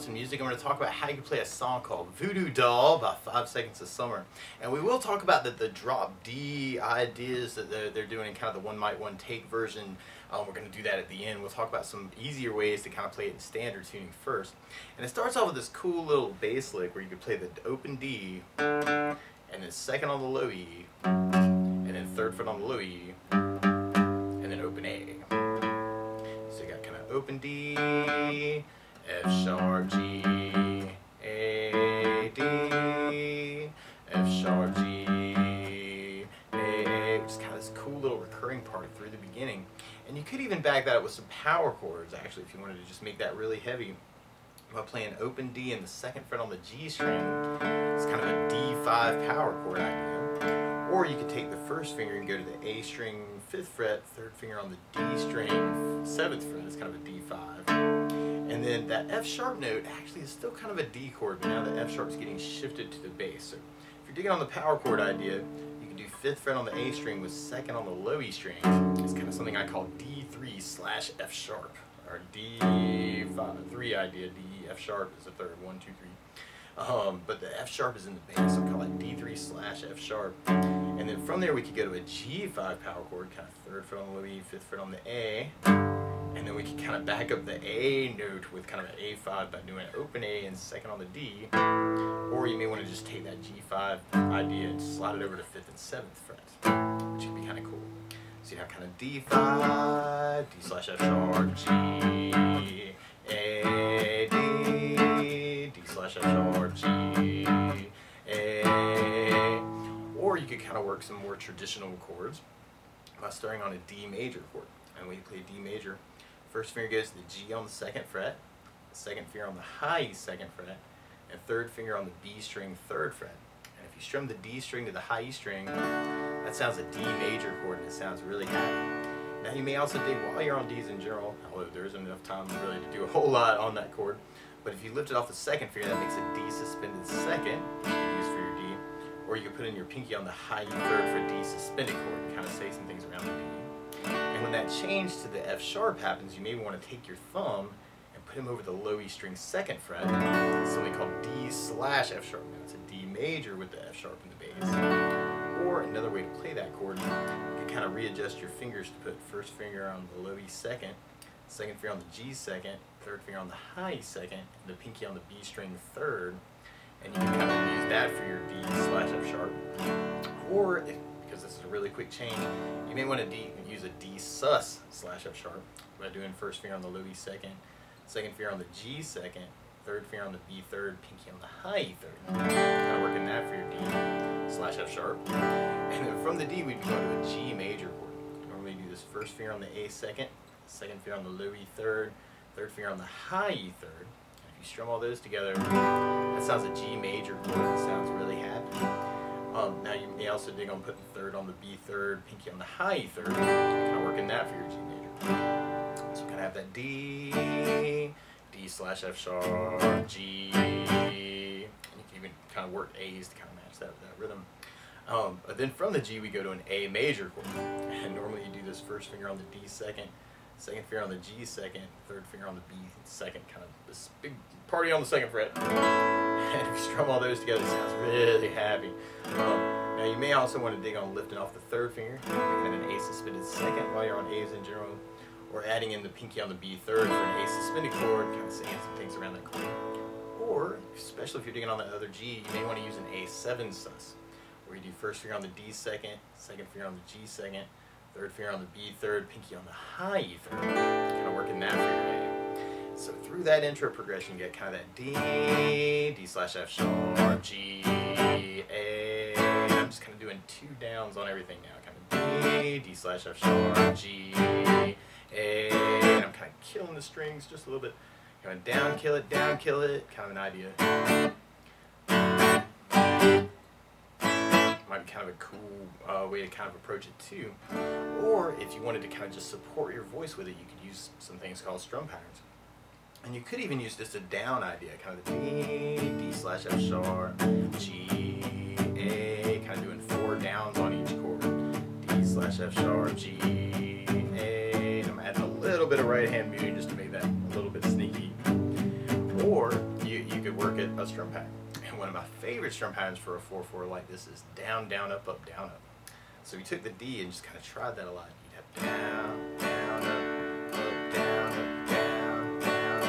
Munson Music. I'm going to talk about how you play a song called Voodoo Doll by 5 Seconds of Summer. And we will talk about the drop D ideas that they're doing in kind of the one mic, one take version. We're going to do that at the end. We'll talk about some easier ways to kind of play it in standard tuning first. And it starts off with this cool little bass lick where you can play the open D, and then second on the low E, and then third fret on the low E, and then open A. So you got kind of open D, F sharp, G, A, D, F sharp, G, A, just kind of this cool little recurring part through the beginning. And you could even back that up with some power chords, actually, if you wanted to just make that really heavy. By playing open D and the second fret on the G string, it's kind of a D5 power chord idea. Or you could take the first finger and go to the A string 5th fret, third finger on the D string 7th fret, it's kind of a D5. And then that F sharp note actually is still kind of a D chord, but now the F sharp is getting shifted to the bass. So if you're digging on the power chord idea, you can do 5th fret on the A string with second on the low E string. It's kind of something I call D3/F sharp, or D5, 3 idea, D, F sharp is the third, 1, 2, 3. But the F sharp is in the bass, so I call it D3/F sharp. And then from there we could go to a G5 power chord, kind of third fret on the low E, 5th fret on the A. And then we can kind of back up the A note with kind of an A5 by doing open A and second on the D. Or you may want to just take that G5 idea and slide it over to 5th and 7th frets, which could be kind of cool. So you have kind of D5, D/F sharp, G, A, D, D/F sharp, G, A. Or you could kind of work some more traditional chords by starting on a D major chord. And when you play D major, first finger goes to the G on the 2nd fret, the second finger on the high E 2nd fret, and third finger on the B string 3rd fret. And if you strum the D string to the high E string, that sounds a D major chord, and it sounds really happy. Now you may also dig while you're on Ds in general, although there isn't enough time really to do a whole lot on that chord, but if you lift it off the second finger, that makes a D suspended second, you can use for your D, or you can put in your pinky on the high E 3rd for a D suspended chord and kind of say some things around the D. And when that change to the F sharp happens, you may want to take your thumb and put him over the low E string 2nd fret. It's something called D/F sharp. Now it's a D major with the F sharp in the bass. Or another way to play that chord, you can kind of readjust your fingers to put first finger on the low E 2nd, second finger on the G 2nd, third finger on the high E 2nd, and the pinky on the B string 3rd. And you can kind of use that for your D/F sharp. Or because this is a really quick change, you may want to use a D sus/F sharp by doing first finger on the low E 2nd, second finger on the G 2nd, third finger on the B 3rd, pinky on the high E 3rd. Kind of working that for your D/F sharp. And then from the D we'd go to a G major chord. Normally you do this first finger on the A 2nd, second finger on the low E 3rd, third finger on the high E 3rd. And if you strum all those together, that sounds a G major chord. It sounds really happy. Now you may also dig on putting third on the B 3rd, pinky on the high E 3rd, kind of working that for your G major. So kind of have that D, D/F sharp, G, and you can even kind of work A's to kind of match that rhythm. But then from the G we go to an A major chord, and normally you do this first finger on the D 2nd, second finger on the G 2nd, third finger on the B 2nd, kind of this big party on the 2nd fret. And if you strum all those together, it sounds really happy. Now you may also want to dig on lifting off the third finger, and an A suspended second while you're on A's in general, or adding in the pinky on the B 3rd for an A suspended chord, kind of saying some things around that chord. Or, especially if you're digging on that other G, you may want to use an A7 sus, where you do first finger on the D 2nd, second finger on the G 2nd, third finger on the B 3rd, pinky on the high E 3rd, kind of working that for your A. So through that intro progression, you get kind of that D, D/F sharp, G, A. And I'm just kind of doing 2 downs on everything now. Kind of D, D/F sharp, G, A. And I'm kind of killing the strings just a little bit. Kind of down, kill it, kind of an idea. Might be kind of a cool way to kind of approach it too. Or if you wanted to kind of just support your voice with it, you could use some things called strum patterns. And you could even use just a down idea, kind of the D, D/F sharp, G, A, kind of doing 4 downs on each chord. D/F sharp, G, A, and I'm adding a little bit of right hand muting just to make that a little bit sneaky. Or about strum pattern. And one of my favorite strum patterns for a 4/4 like this is down, down, up, up, down, up. So we took the D and just kind of tried that a lot. You'd have down, down, up, down, up, down, down,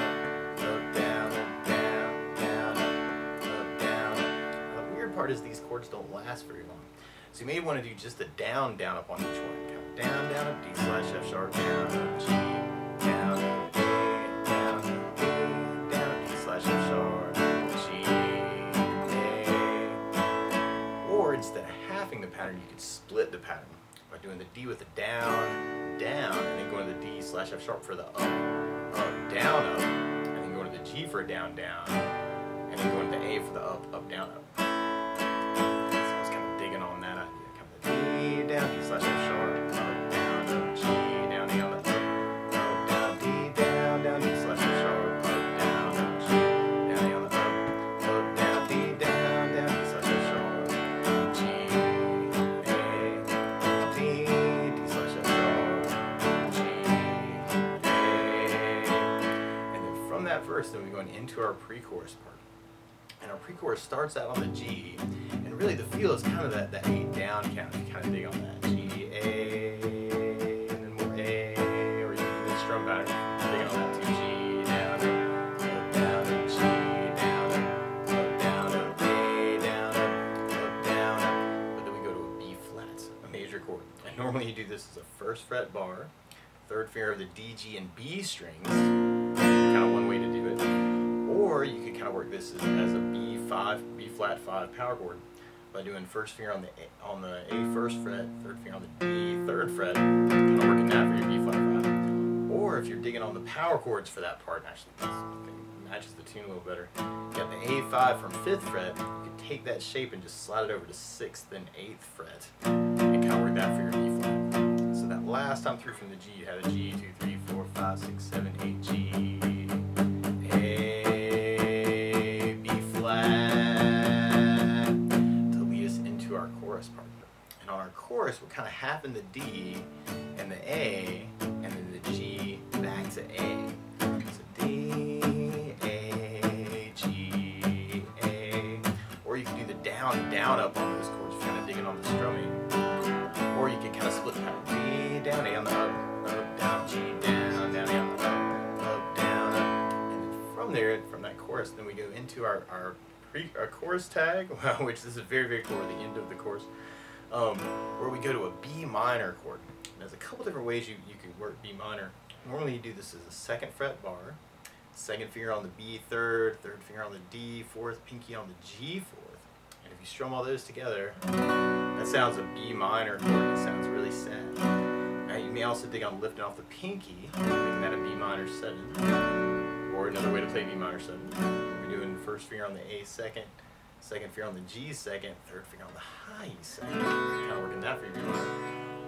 up, down, up, down, down, up, down. Now, the weird part is these chords don't last very long. So you may want to do just a down, down, up on each one. Kind of down, down, up, D slash F sharp, down, up, G, down, up, A, down, up, B, down, up, D slash F sharp, G, A. Or instead of halving the pattern, you could split the pattern by doing the D with the down, down, and then going to the D slash F sharp for the up, down, up, and then going to the G for a down, down, and then going to the A for the up, down, up. On that idea, kind of the D down, D slash F sharp, up, down, up, G, down, A on the up, down, D down, down, D slash F sharp, up, down, up, G, down, A on the up, down, D down, down, D slash F sharp, G, A, D, D slash F sharp, G, A, and then from that verse, then we're going into our pre-chorus part. And our pre-chorus starts out on the G, and really the feel is kind of that A down count. If you kind of dig on that G, A, and then more A, or you can even strum pattern. Dig on that too. G down, up, G down, up, down, up, A down, up, down, up. But then we go to a B flat, a major chord. And normally you do this as a first fret bar, third finger of the D, G, and B strings. Kind of one way to do it. Or you could kind of work this as a B flat 5 power chord by doing first finger on the A first fret, third finger on the D third fret, kind of working that for your B flat 5. Or if you're digging on the power chords for that part, actually this matches the tune a little better. You got the A5 from 5th fret, you could take that shape and just slide it over to 6th and 8th fret and kind of work that for your B flat. So that last time through from the G, you had a G, 2, 3, 4, 5, 6, 7, 8, G, to lead us into our chorus part. And on our chorus, we're kind of halving the D and the A, and then the G back to A. So D, A, G, A. Or you can do the down, down, up on those chords if you're kind of digging on the strumming. Or you can kind of split the pattern. D, down, A on the up, down, G, down, down, A on the up, down, up. And then from there, from that chorus, then we go into our chorus tag, which this is very, very cool, the end of the chorus, where we go to a B minor chord. And there's a couple different ways you can work B minor. Normally you do this as a 2nd fret bar, 2nd finger on the B third, 3rd finger on the D 4th, pinky on the G 4th. And if you strum all those together, that sounds a B minor chord. It sounds really sad. Now you may also dig on lifting off the pinky, making that a B minor 7. Or another way to play B minor 7. We're doing first finger on the A 2nd, 2nd finger on the G 2nd, 3rd finger on the high 2nd. Kind of working that for your B minor.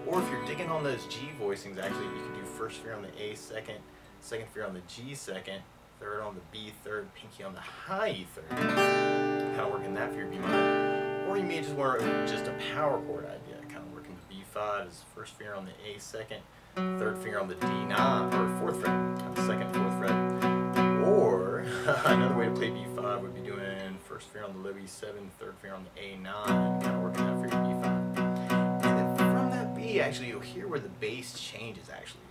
Or if you're digging on those G voicings, actually you can do first finger on the A 2nd, 2nd finger on the G 2nd, 3rd on the B 3rd, pinky on the high 3rd. Kind of working that for your B minor. Or you may just want just a power chord idea, kind of working the B5 as first finger on the A 2nd, 3rd finger on the D9 or 4th fret, kind of 2nd, 4th fret. Or another way to play B5 would be doing first finger on the low E7, 3rd finger on the A9, kind of working that for your B5. And then from that B, actually, you'll hear where the bass changes actually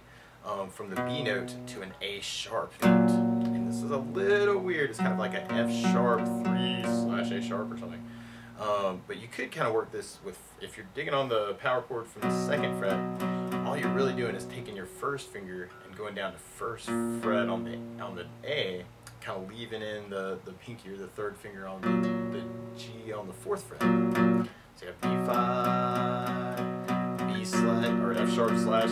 from the B note to an A sharp note. And this is a little weird. It's kind of like a F sharp 3 slash A sharp or something. But you could kind of work this with, if you're digging on the power chord from the 2nd fret, all you're really doing is taking your first finger and going down to 1st fret on the A, kind of leaving in the pinky or the 3rd finger on the G on the 4th fret. So you have B5, B slash, or F sharp slash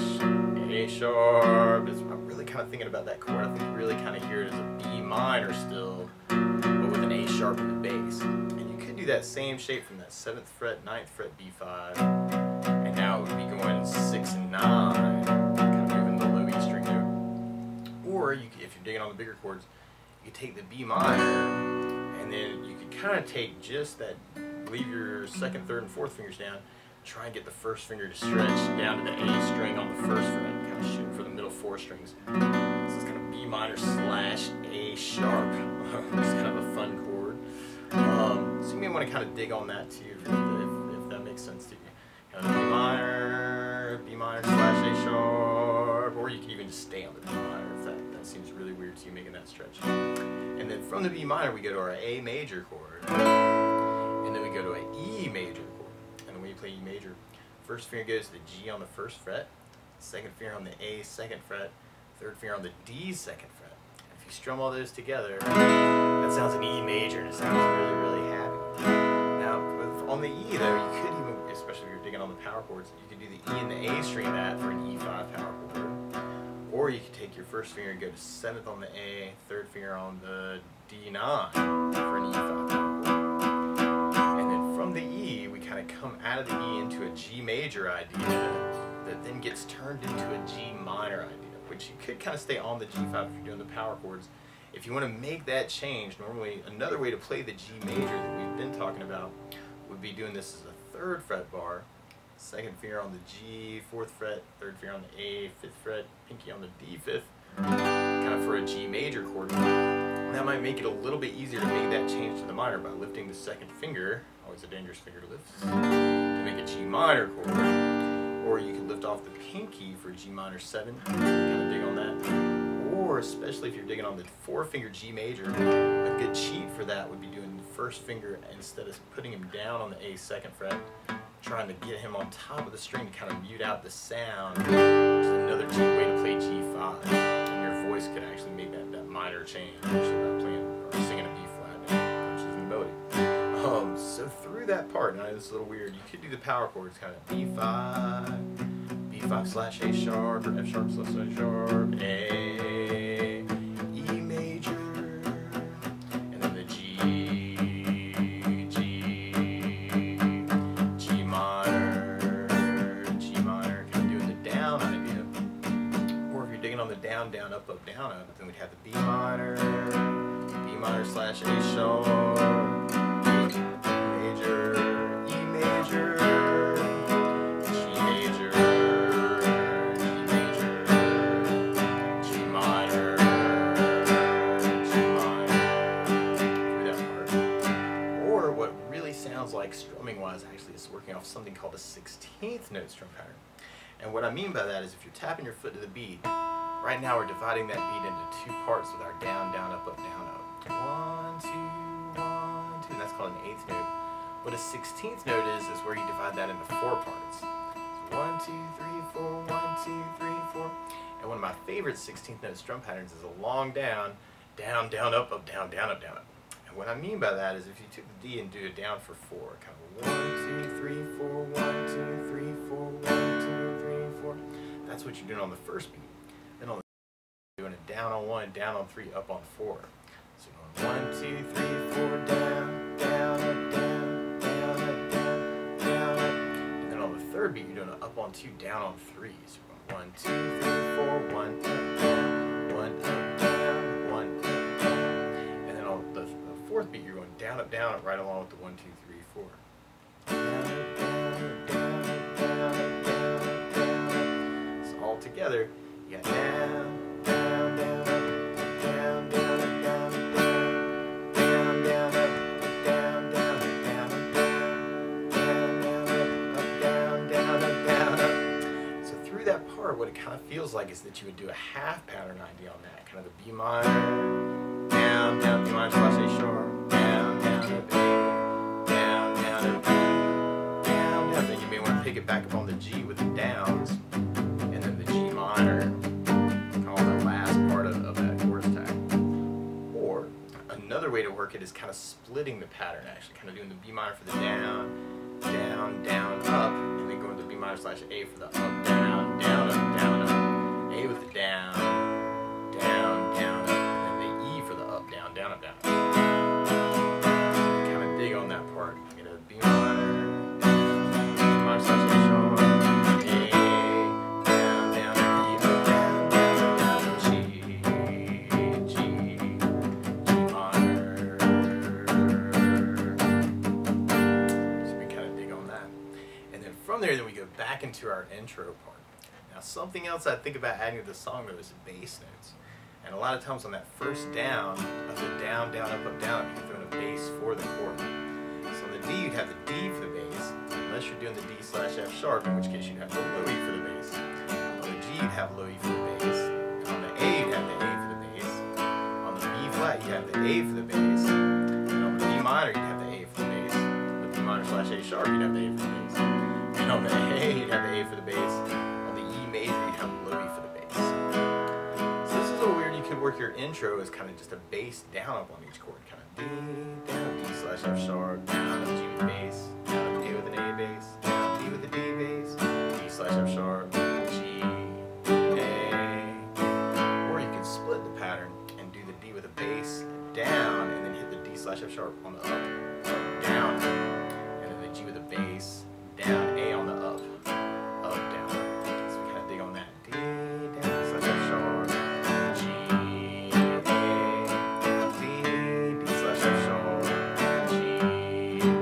A sharp. I'm really kind of thinking about that chord. I think you really kind of hear it as a B minor still, but with an A sharp in the bass. And you could do that same shape from that 7th fret, 9th fret B5, and now it would be going 6 and 9, kind of moving the low E string note. Or you could, if you're digging on the bigger chords, you could take the B minor, and then you could kind of take just that, leave your 2nd, 3rd, and 4th fingers down, try and get the 1st finger to stretch down to the A string on the 1st fret, kind of shooting for the middle 4 strings. So it's kind of B minor slash A sharp. It's kind of a fun chord. So you may want to kind of dig on that too, if that makes sense to you. Kind of B minor slash A sharp, or you can even just stay on the B minor if that seems really weird to you, making that stretch. And then from the B minor we go to our A major chord, and then we go to an E major chord. And then when you play E major, first finger goes to the G on the first fret, second finger on the A second fret, third finger on the D second fret. And if you strum all those together, that sounds an E major, and it sounds really, really happy. Now, on the E though, you could even, especially if you're digging on the power chords, you could do the E and the A string that for an E5 power chord. Or you could take your first finger and go to 7th on the A, third finger on the D9 for an E5 power chord. And then from the E, we kind of come out of the E into a G major idea that then gets turned into a G minor idea, which you could kind of stay on the G5 if you're doing the power chords. If you want to make that change, normally another way to play the G major that we've been talking about would be doing this as a 3rd fret bar, second finger on the G, 4th fret, third finger on the A, 5th fret, pinky on the D 5th, kind of for a G major chord. That might make it a little bit easier to make that change to the minor by lifting the second finger, always a dangerous finger to lift, to make a G minor chord. Or you could lift off the pinky for G minor 7, kind of dig on that. Or especially if you're digging on the 4-finger G major, a good cheat for that would be doing the first finger instead of putting him down on the A 2nd fret, trying to get him on top of the string to kind of mute out the sound, which is another cheap way to play G5. And your voice could actually make that minor change, actually not playing or singing a B flat, which is the melody. So through that part, now this is a little weird, you could do the power chords kind of B5, B5 slash A sharp, or F sharp slash A sharp, A, E major, and then the G, G minor, kind of doing the down idea. Or if you're digging on the down, down, up, down, up, then we'd have the B minor slash A sharp, like strumming wise actually is working off something called a 16th note strum pattern. And what I mean by that is if you're tapping your foot to the beat, right now we're dividing that beat into 2 parts with our down, down, up, down, up. 1, 2, 1, 2, and that's called an 8th note. What a 16th note is where you divide that into 4 parts. So 1, 2, 3, 4, 1, 2, 3, 4. And one of my favorite 16th note strum patterns is a long down, down, down, up, down, down, up, down, up. What I mean by that is if you took the D and do it down for 4, kind of 1, 2, 3, 4, 1, 2, 3, 4, 1, 2, 3, 4. That's what you're doing on the first beat. Then on the you're doing it down on 1, down on 3, up on 4. So you're going 1, 2, 3, 4, down, down, up, down, down, up, down, down, up. And then on the third beat you're doing an up on 2, down on 3. So you're going 1, 2, 3, 4, 1, up, down, 1, up, down, 1, up, down. And then on the 4th beat you're going down, up, right along with the 1, 2, 3, 4. Down, down, down, down, down. So all together, you got down, down, down, up, down, down, up, down, down, down, down, up, down, down, up, down, down, down, up, down, up. So through that part, what it kind of feels like is that you would do a half pattern idea on that, kind of the B minor, down, down, B minor slash A sharp, down, down, up, A, down, down, up, B, down, down. Then you may want to pick it back up on the G with the downs, and then the G minor, call the last part of that chorus tag. Or another way to work it is kind of splitting the pattern, actually, kind of doing the B minor for the down, down, down, up, and then going to the B minor slash A for the up, down, down, up, down, up, A with the down, down, down, up, and then the E for the up, down, down, up, down. Kind of dig on that part. You know, B minor, B minor slash A sharp, A, down, down, E, up, down, down, down, G, G minor. So we kind of dig on that. And then from there, then we go back into our intro part. Now, something else I think about adding to the song though is the bass notes. And a lot of times on that first down, of the down, down, up, down, you can throw in a bass for the chord. D, you'd have the D for the bass, unless you're doing the D slash F sharp, in which case you'd have the low E for the bass. On the G, you'd have low E for the bass. On the A, you'd have the A for the bass. On the B flat, you'd have the A for the bass. And on the B minor, you'd have the A for the bass. On the B minor slash A sharp, you'd have the A for the bass. And on the A, you'd have the A for the bass. On the E major, you'd have the low E for the bass. So this is a little weird. You could work your intro as kind of just a bass down up on each chord, kind of D, down, D slash F sharp, down, up, G with bass, down, up, A with an A bass, down, D with a D bass, D slash F sharp, G, A. Or you can split the pattern and do the D with a bass down, and then hit the D slash F sharp on the up, down, and then the G with a bass, down, A on the up, down. So we kind of dig on that. D, down, D slash F sharp, G, A, D, D slash F sharp, G,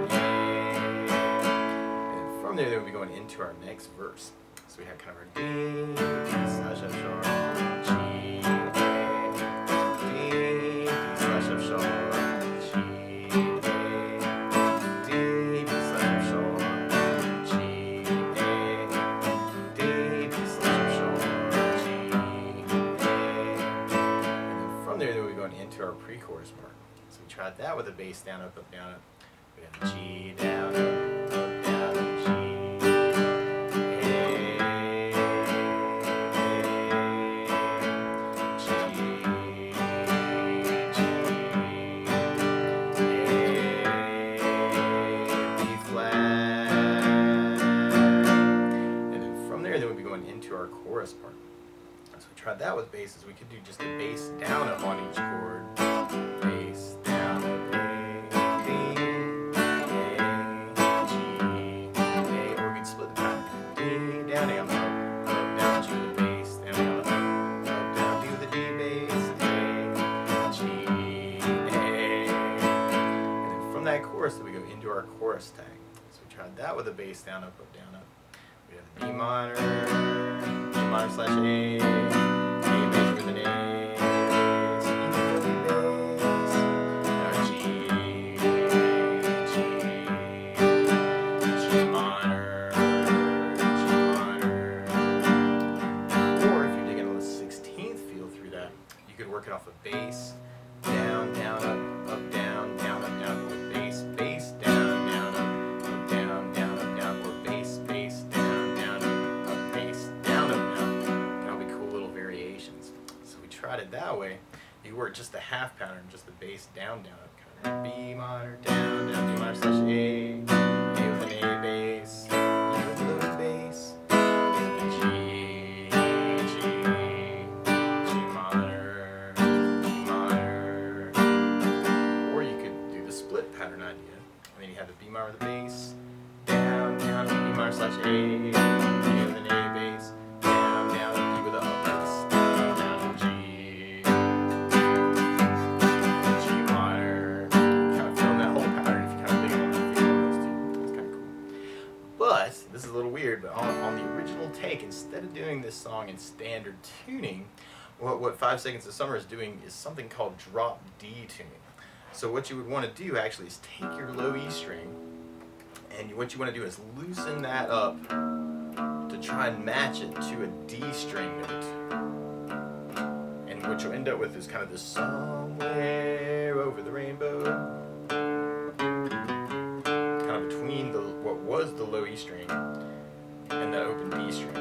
A. And from there, we'll be going into our next verse. So we have kind of our D, D slash F sharp, G, A, D, D slash F sharp, G, A, D, D slash F sharp, G, A, D, D slash F sharp, G, A. And then from there, we're going into our pre-chorus part. So we tried that with a bass down, up, down, up. We have G down, up, down, up, G. Into our chorus part. So we tried that with basses. We could do just a bass down up on each chord. Bass down up, A, D, A, G, A, or we could split the pattern. D, down, A on the up, down, G with the bass, down, A on the up, down, D with the D bass, A, G, A. And then from that chorus, we go into our chorus tag. So we tried that with a bass down, up, down, up. We have the D minor, G minor slash A major with an A, C with a bass, now G, G minor, or if you're digging on the 16th feel through that, you could work it off a bass, down, down, up, down, down, up, down, or bass, bass, down, down, up, down, down, up, down, or bass, bass, down. Tried it that way, you work just the half pattern, just the bass down, down, up, kind of B minor, down, down, B minor slash A with an A bass, E with a low bass, G, G minor, or you could do the split pattern idea, and then you have the B minor with the bass, down, down, B minor slash A, E with an A bass, down, down, D with a up bass. This is a little weird, but on the original take, instead of doing this song in standard tuning, what 5 Seconds of Summer is doing is something called drop D tuning. So what you would want to do actually is take your low E string, and what you want to do is loosen that up to try and match it to a D string note. And what you'll end up with is kind of this somewhere over the rainbow, between what was the low E string and the open D string.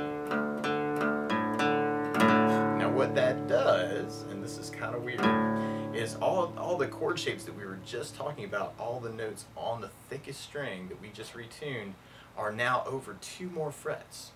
Now what that does, and this is kind of weird, is all the chord shapes that we were just talking about, all the notes on the thickest string that we just retuned, are now over 2 more frets.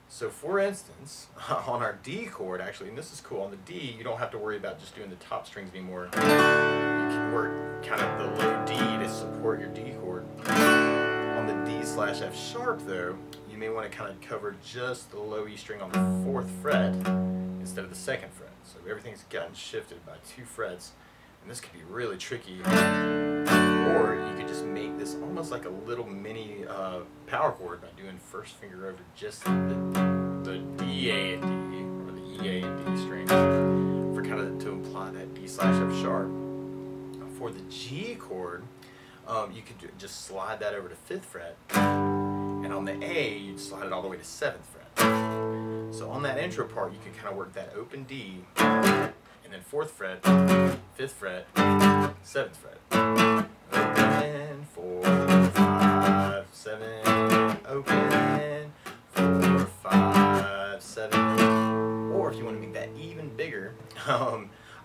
So for instance, on our D chord, actually, and this is cool, on the D, you don't have to worry about just doing the top strings anymore. You can work kind of the low D to support your D chord. On the D slash F sharp, though, you may want to kind of cover just the low E string on the 4th fret instead of the 2nd fret. So everything's gotten shifted by 2 frets, and this could be really tricky. Or you could just make this almost like a little mini power chord by doing first finger over just the D, A, and D, or the E, A, and D string, for kind of to imply that D slash F sharp. For the G chord, You could just slide that over to 5th fret, and on the A, you'd slide it all the way to 7th fret. So on that intro part, you can kind of work that open D, and then 4th fret, 5th fret, 7th fret. Open, 4, 5, 7, open, 4, 5, 7. Or if you want to make that even bigger,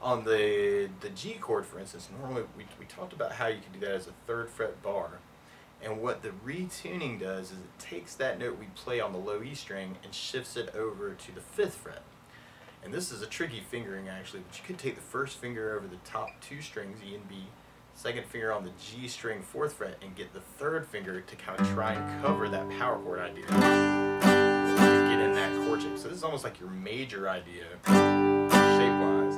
on the G chord, for instance, normally we talked about how you can do that as a 3rd fret bar. And what the retuning does is it takes that note we play on the low E string and shifts it over to the 5th fret. And this is a tricky fingering actually, but you could take the first finger over the top 2 strings, E and B, second finger on the G string 4th fret, and get the 3rd finger to kind of try and cover that power chord idea. Get in that chord shape. So this is almost like your major idea, shape-wise.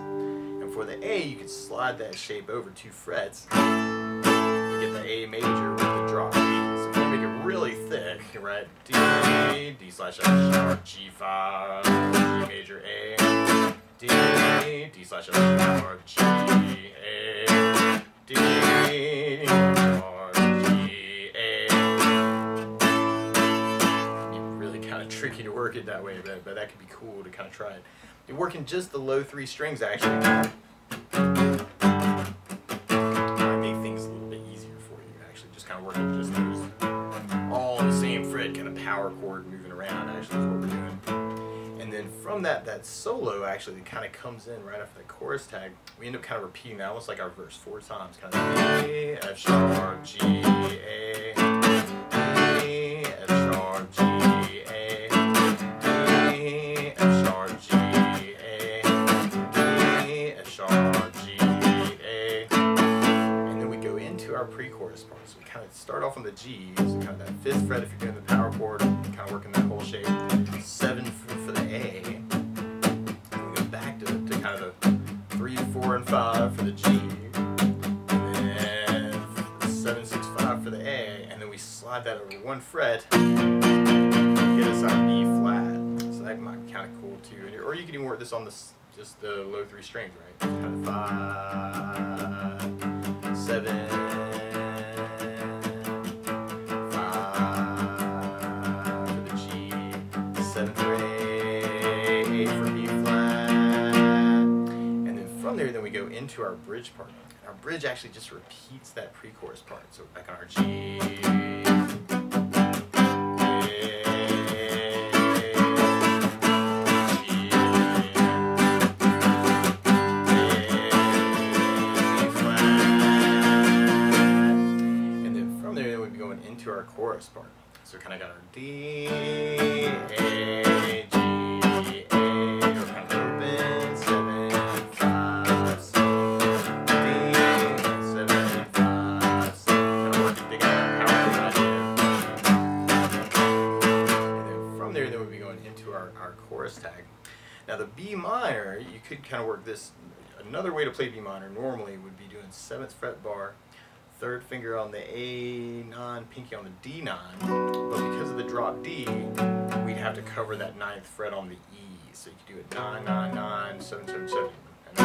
And for the A, you could slide that shape over 2 frets. You get the A major with the drop D. So if you make it really thick, right? D, D slash F sharp, G5, G major, A, D, D slash F sharp, G, A, D, sharp, G, A. It'd be really kind of tricky to work it that way, but that could be cool to kind of try it. You're working just the low 3 strings actually. Might make things a little bit easier for you actually. Just kind of working just those all on the same fret, kind of power chord moving around actually is what we're doing. And then from that solo actually that kind of comes in right after the chorus tag, we end up kind of repeating that almost like our verse 4 times. Kind of A, F sharp, G, A, D, F sharp, G, A, D, F sharp, G, A, D, F sharp, G, A. And then we go into our pre-chorus part. So we kind of start off on the G, so kind of that 5th fret if you're doing the power chord, kind of working that whole shape. 7 for the A, and we go back to kind of the 3, 4, and 5 for the G, and then 7, 6, 5 for the A, and then we slide that over 1 fret, get us our B flat. So that might be kind of cool too. Or you can even work this on just the low 3 strings, right? Kind of 5, 7. Then we go into our bridge part. Our bridge actually just repeats that pre-chorus part. So back on our G, and then from there we'll be going into our chorus part. So we kind of got our D, A, G, A, or kind of open, 7. Our chorus tag. Now the B minor, you could kind of work this. Another way to play B minor normally would be doing 7th fret bar, 3rd finger on the A9, pinky on the D9, but because of the drop D, we'd have to cover that 9th fret on the E. So you could do it 9, 9, 9, 7, 7, 7, and that's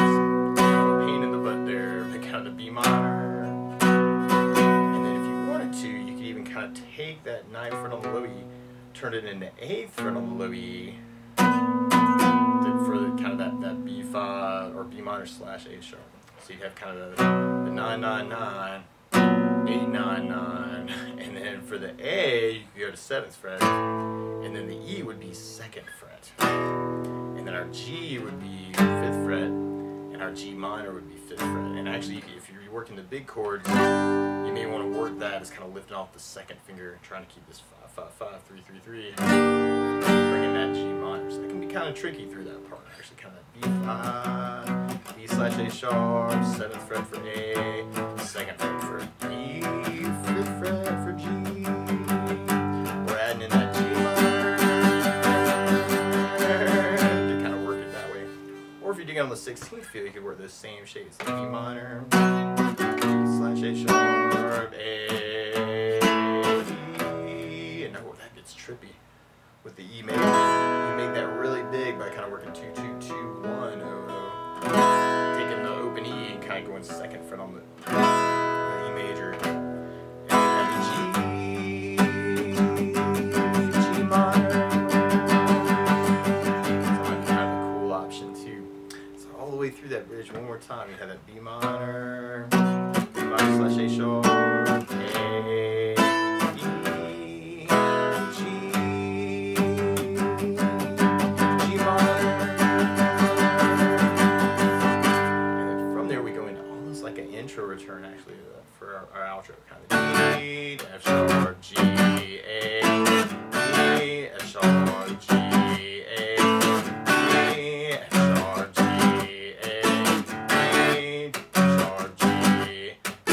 kind of a pain in the butt there, but kind of the B minor. And then if you wanted to, you could even kind of take that 9th fret on the low E, turn it into 8th fret on the low E for the, kind of that B5 or B minor slash A sharp. So you have kind of the 9, 9, 9, 8, 9, 9, and then for the A you could go to 7th fret, and then the E would be 2nd fret, and then our G would be 5th fret, and our G minor would be 5th fret. And actually, if you're working the big chords, you may want to work that as kind of lifting off the 2nd finger, trying to keep this 5, 5, 5, 3, 3, 3, bringing that G minor. So that can be kind of tricky through that part. Actually, kind of that B5, B slash A sharp, 7th fret for A, 2nd fret for E, 5th fret for G. We're adding in that G minor to kind of work it that way. Or if you're doing it on the 16th feel, you could work those same shapes, like B minor, B slash A sharp, A, and oh, that gets trippy with the E major. You make that really big by kind of working 2, 2, 2, 1, 0, 0. Taking the open E and kind of going 2nd fret on the E major. more time. You have that B minor slash A sharp, A, E, G, G minor. And then from there we go into almost like an intro return actually for our outro. Kind of D, F sharp, G, A, E, F sharp, G, A, E, F sharp, G, A, E, F sharp, G, A,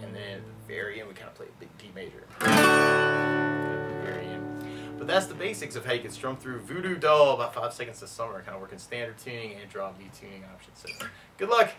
and then at the very end we kind of play a big D major. At the very end. But that's the basics of how you can strum through Voodoo Doll, about 5 seconds of summer, kind of working standard tuning and drop D tuning options. So good luck.